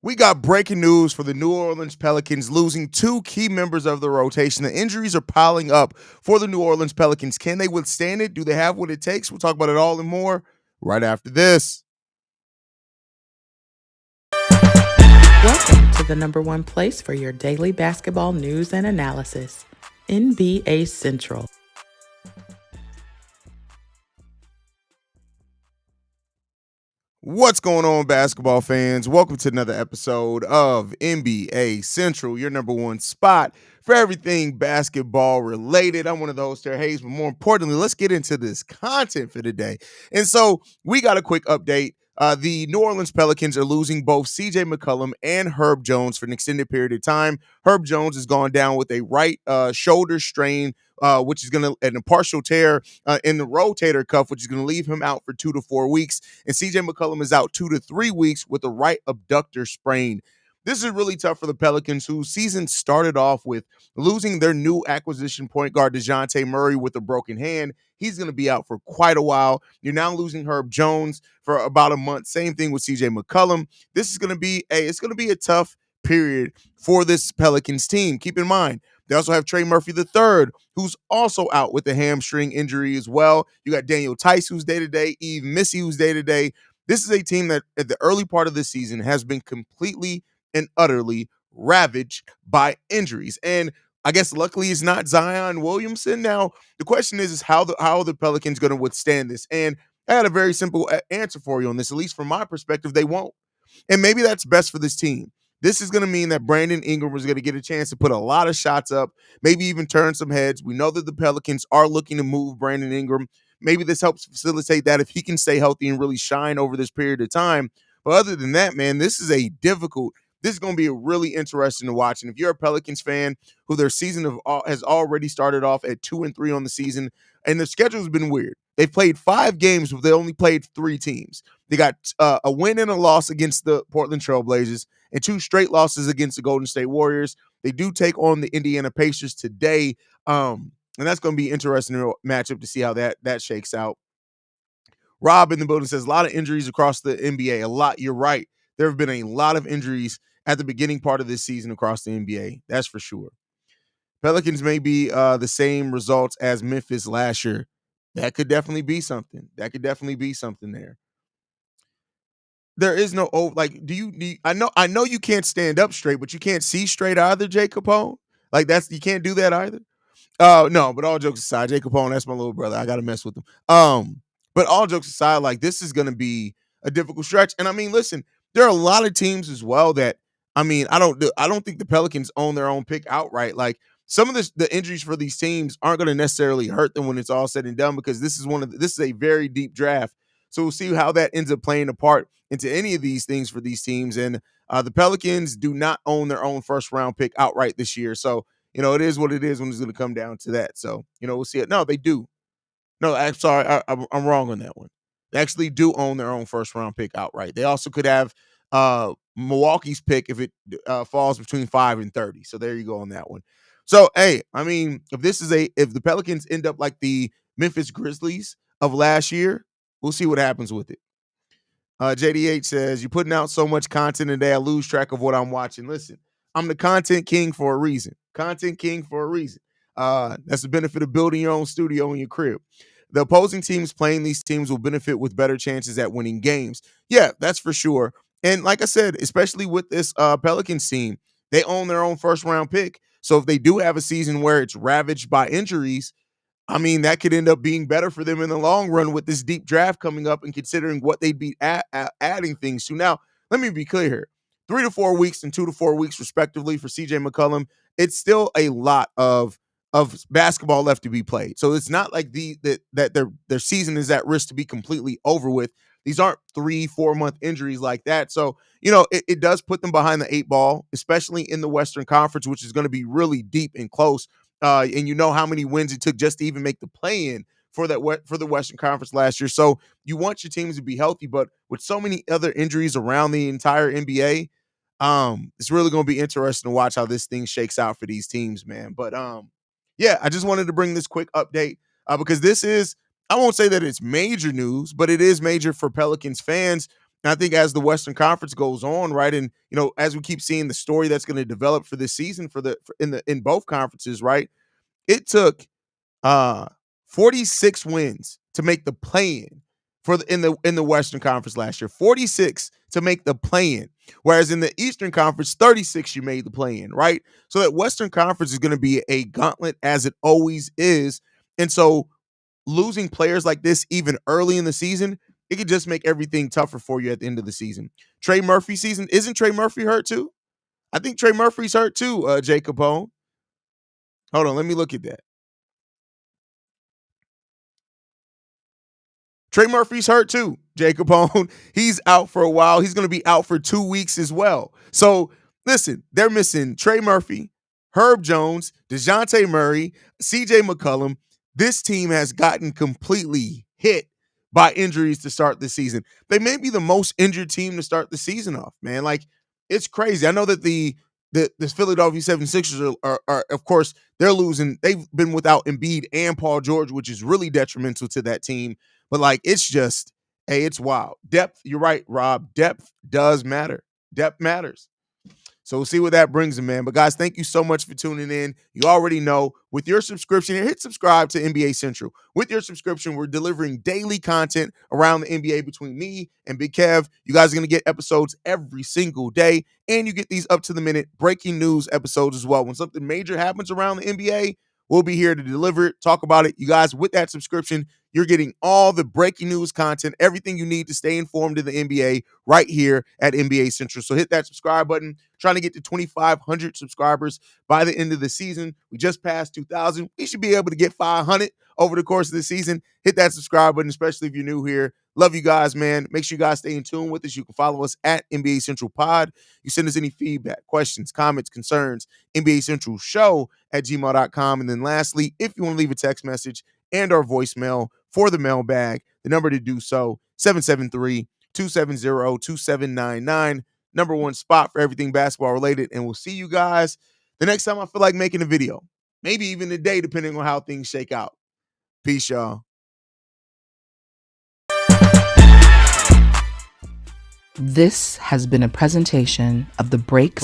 We got breaking news for the New Orleans Pelicans losing two key members of the rotation. The injuries are piling up for the New Orleans Pelicans. Can they withstand it? Do they have what it takes? We'll talk about it all and more right after this. Welcome to the number one place for your daily basketball news and analysis, NBA Central. What's going on, basketball fans? Welcome to another episode of NBA Central, your number one spot for everything basketball related. I'm one of the hosts there, Haize, but more importantly, let's get into this content for today. And so we got a quick update. The New Orleans Pelicans are losing both CJ McCollum and Herb Jones for an extended period of time. Herb Jones has gone down with a right shoulder strain, which is going to, and a partial tear in the rotator cuff, which is going to leave him out for 2 to 4 weeks. And CJ McCollum is out 2 to 3 weeks with a right abductor sprain. This is really tough for the Pelicans, whose season started off with losing their new acquisition point guard, DeJounte Murray, with a broken hand. He's going to be out for quite a while. You're now losing Herb Jones for about a month. Same thing with CJ McCollum. This is going to be a tough period for this Pelicans team. Keep in mind, they also have Trey Murphy III, who's also out with a hamstring injury as well. You got Daniel Tice, who's day-to-day, Eve Missy, who's day-to-day. This is a team that at the early part of the season has been completely and utterly ravaged by injuries. And I guess luckily it's not Zion Williamson. Now, the question is how are the Pelicans going to withstand this? And I had a very simple answer for you on this. At least from my perspective, they won't. And maybe that's best for this team. This is going to mean that Brandon Ingram is going to get a chance to put a lot of shots up, maybe even turn some heads. We know that the Pelicans are looking to move Brandon Ingram. Maybe this helps facilitate that if he can stay healthy and really shine over this period of time. But other than that, man, this is going to be really interesting to watch. And if you're a Pelicans fan who their season has already started off at 2-3 on the season, and their schedule has been weird. They've played 5 games, but they only played 3 teams. They got a win and a loss against the Portland Trailblazers and 2 straight losses against the Golden State Warriors. They do take on the Indiana Pacers today, and that's going to be an interesting matchup to see how that shakes out. Rob in the building says a lot of injuries across the NBA. A lot. You're right. There have been a lot of injuries at the beginning part of this season across the NBA. That's for sure. Pelicans may be the same results as Memphis last year. That could definitely be something. There. There is no I know you can't stand up straight, but you can't see straight either, Jay Capone. You can't do that either. No, but all jokes aside, Jay Capone, that's my little brother. I gotta mess with him. But all jokes aside, this is gonna be a difficult stretch. And I mean, listen, there are a lot of teams as well that I don't think the Pelicans own their own pick outright. Like some of the injuries for these teams aren't going to necessarily hurt them when it's all said and done, because this is a very deep draft. So we'll see how that ends up playing a part into any of these things for these teams. And the Pelicans do not own their own first round pick outright this year. So, it is what it is when it's going to come down to that. So, we'll see it. No, they do. No, I'm sorry. I'm wrong on that one. They actually do own their own first round pick outright. They also could have Milwaukee's pick if it falls between 5 and 30. So there you go on that one. So, hey, if the Pelicans end up like the Memphis Grizzlies of last year, we'll see what happens with it. JDH says, you're putting out so much content today, I lose track of what I'm watching. Listen, I'm the content king for a reason. That's the benefit of building your own studio in your crib. The opposing teams playing these teams will benefit with better chances at winning games. Yeah, that's for sure. And like I said, especially with this Pelicans team, they own their own first round pick. So if they do have a season where it's ravaged by injuries, that could end up being better for them in the long run with this deep draft coming up and considering what they'd be adding things to. Now, let me be clear here. 3 to 4 weeks and 2 to 4 weeks, respectively, for CJ McCollum. It's still a lot of basketball left to be played. So it's not like that their season is at risk to be completely over with. These aren't 3-4 month injuries like that. So, it does put them behind the 8 ball, especially in the Western Conference, which is going to be really deep and close. And how many wins it took just to even make the play-in for the Western Conference last year. So you want your teams to be healthy, but with so many other injuries around the entire NBA, it's really going to be interesting to watch how this thing shakes out for these teams, man. But yeah, I just wanted to bring this quick update because this is, I won't say that it's major news, but it is major for Pelicans fans. And I think as the Western Conference goes on, right, and as we keep seeing the story that's going to develop for this season in both conferences, right, it took uh 46 wins to make the play-in in the Western Conference last year. 46 to make the play-in. Whereas in the Eastern Conference, 36 you made the play-in, right? So that Western Conference is going to be a gauntlet as it always is. And so losing players like this even early in the season, it could just make everything tougher for you at the end of the season. Trey Murphy season, isn't Trey Murphy hurt too? I think Trey Murphy's hurt too, Jay Capone. Hold on, let me look at that. Trey Murphy's hurt too, Jay Capone. He's out for a while. He's going to be out for 2 weeks as well. So listen, they're missing Trey Murphy, Herb Jones, DeJounte Murray, CJ McCollum. This team has gotten completely hit by injuries to start the season. They may be the most injured team to start the season off, man. Like, it's crazy. I know that the Philadelphia 76ers are, of course, they're losing. They've been without Embiid and Paul George, which is really detrimental to that team. But like, it's just, hey, it's wild. Depth, you're right, Rob. Depth does matter. Depth matters. So we'll see what that brings them, man. But guys, thank you so much for tuning in. You already know, with your subscription, hit subscribe to NBA Central. With your subscription, we're delivering daily content around the NBA between me and Big Kev. You guys are going to get episodes every single day, and you get these up-to-the-minute breaking news episodes as well. When something major happens around the NBA, we'll be here to deliver it, talk about it. You guys, with that subscription, you're getting all the breaking news content, everything you need to stay informed in the NBA right here at NBA Central. So hit that subscribe button. Trying to get to 2,500 subscribers by the end of the season. We just passed 2,000. We should be able to get 500 over the course of the season. Hit that subscribe button, especially if you're new here. Love you guys, man. Make sure you guys stay in tune with us. You can follow us at NBA Central Pod. You send us any feedback, questions, comments, concerns, NBA Central Show at gmail.com. And then lastly, if you want to leave a text message and our voicemail for the mailbag, the number to do so, 773-270-2799. Number one spot for everything basketball related. And we'll see you guys the next time I feel like making a video. Maybe even today, depending on how things shake out. Peace, y'all. This has been a presentation of the Break